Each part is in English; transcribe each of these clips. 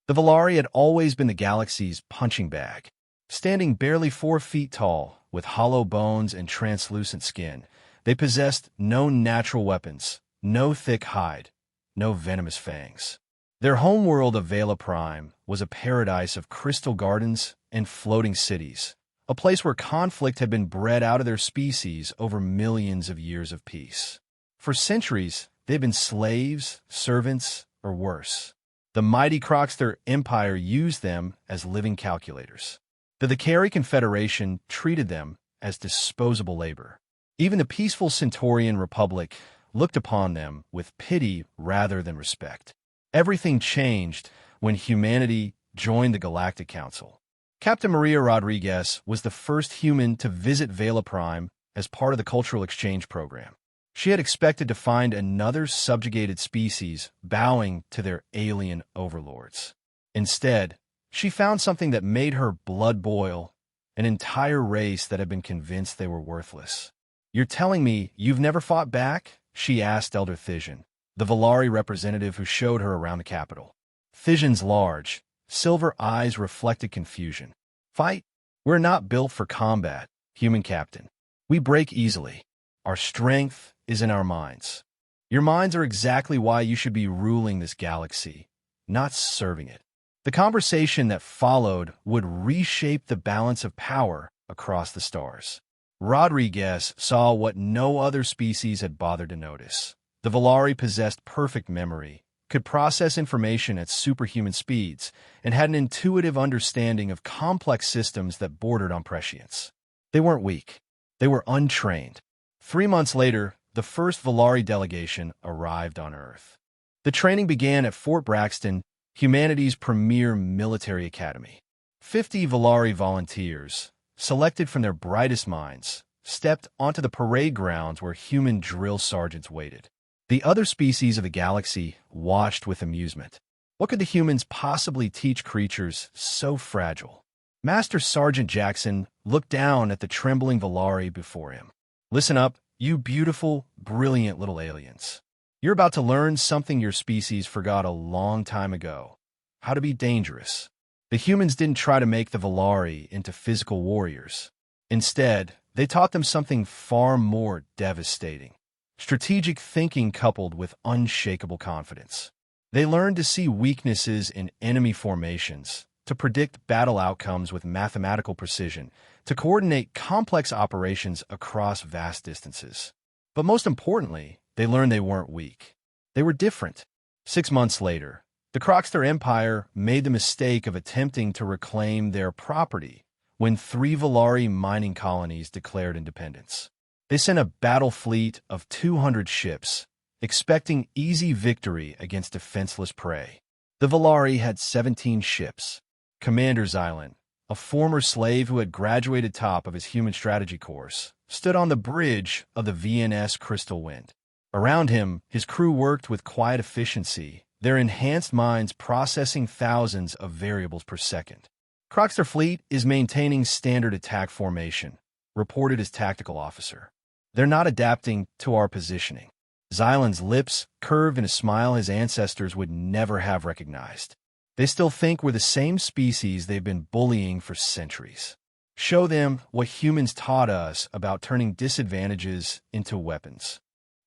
The Valari had always been the galaxy's punching bag. Standing barely 4 feet tall, with hollow bones and translucent skin, they possessed no natural weapons, no thick hide, no venomous fangs. Their homeworld of Veila Prime was a paradise of crystal gardens and floating cities, a place where conflict had been bred out of their species over millions of years of peace. For centuries, they'd been slaves, servants, or worse. The mighty Croxter Empire used them as living calculators. The Vakari Confederation treated them as disposable labor. Even the peaceful Centaurian Republic looked upon them with pity rather than respect. Everything changed when humanity joined the Galactic Council. Captain Maria Rodriguez was the first human to visit Veila Prime as part of the cultural exchange program. She had expected to find another subjugated species bowing to their alien overlords. Instead, she found something that made her blood boil, an entire race that had been convinced they were worthless. "You're telling me you've never fought back?" she asked Elder Thision, the Valari representative who showed her around the capital. Thision's large, silver eyes reflected confusion. "Fight? We're not built for combat, human captain. We break easily. Our strength is in our minds. Your minds are exactly why you should be ruling this galaxy, not serving it." The conversation that followed would reshape the balance of power across the stars. Rodriguez saw what no other species had bothered to notice. The Valari possessed perfect memory, could process information at superhuman speeds, and had an intuitive understanding of complex systems that bordered on prescience. They weren't weak. They were untrained. 3 months later, the first Valari delegation arrived on Earth. The training began at Fort Braxton, humanity's premier military academy. 50 Valari volunteers, selected from their brightest minds, stepped onto the parade grounds where human drill sergeants waited. The other species of the galaxy watched with amusement. What could the humans possibly teach creatures so fragile? Master Sergeant Jackson looked down at the trembling Valari before him. "Listen up, you beautiful, brilliant little aliens. You're about to learn something your species forgot a long time ago: how to be dangerous." The humans didn't try to make the Valari into physical warriors. Instead, they taught them something far more devastating: strategic thinking coupled with unshakable confidence. They learned to see weaknesses in enemy formations, to predict battle outcomes with mathematical precision, to coordinate complex operations across vast distances. But most importantly, they learned they weren't weak. They were different. 6 months later, the Croxter Empire made the mistake of attempting to reclaim their property when 3 Valari mining colonies declared independence. They sent a battle fleet of 200 ships, expecting easy victory against defenseless prey. The Valari had 17 ships. Commander Xylan, a former slave who had graduated top of his human strategy course, stood on the bridge of the VNS Crystal Wind. Around him, his crew worked with quiet efficiency, their enhanced minds processing thousands of variables per second. "Croxter Fleet is maintaining standard attack formation," reported his tactical officer. "They're not adapting to our positioning." Xylan's lips curved in a smile his ancestors would never have recognized. "They still think we're the same species they've been bullying for centuries. Show them what humans taught us about turning disadvantages into weapons."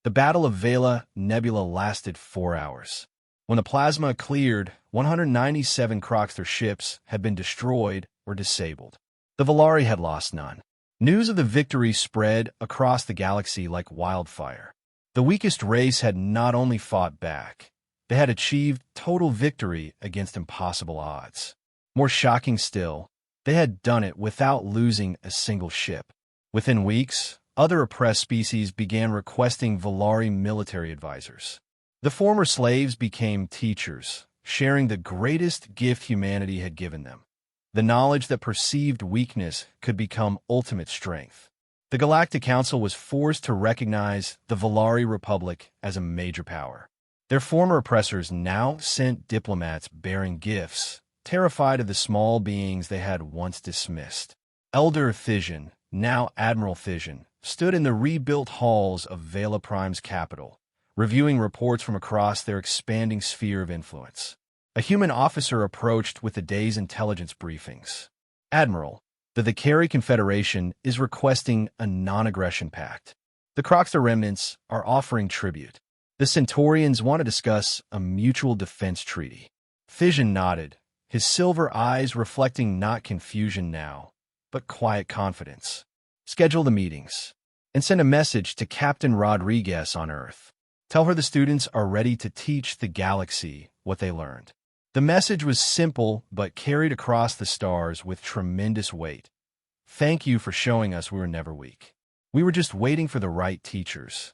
The Battle of Veila Nebula lasted 4 hours. When the plasma cleared, 197 Croxter ships had been destroyed or disabled. The Valari had lost none. News of the victory spread across the galaxy like wildfire. The weakest race had not only fought back, they had achieved total victory against impossible odds. More shocking still, they had done it without losing a single ship. Within weeks, other oppressed species began requesting Valari military advisors. The former slaves became teachers, sharing the greatest gift humanity had given them: the knowledge that perceived weakness could become ultimate strength. The Galactic Council was forced to recognize the Valari Republic as a major power. Their former oppressors now sent diplomats bearing gifts, terrified of the small beings they had once dismissed. Elder Thision, now Admiral Thision, stood in the rebuilt halls of Veila Prime's capital, reviewing reports from across their expanding sphere of influence. A human officer approached with the day's intelligence briefings. Admiral, the Vakari Confederation is requesting a non-aggression pact. The Croxter remnants are offering tribute. The Centaurians want to discuss a mutual defense treaty. Fission nodded, his silver eyes reflecting not confusion now, but quiet confidence. Schedule the meetings and send a message to Captain Rodriguez on Earth. Tell her the students are ready to teach the galaxy what they learned. The message was simple but carried across the stars with tremendous weight. Thank you for showing us we were never weak. We were just waiting for the right teachers.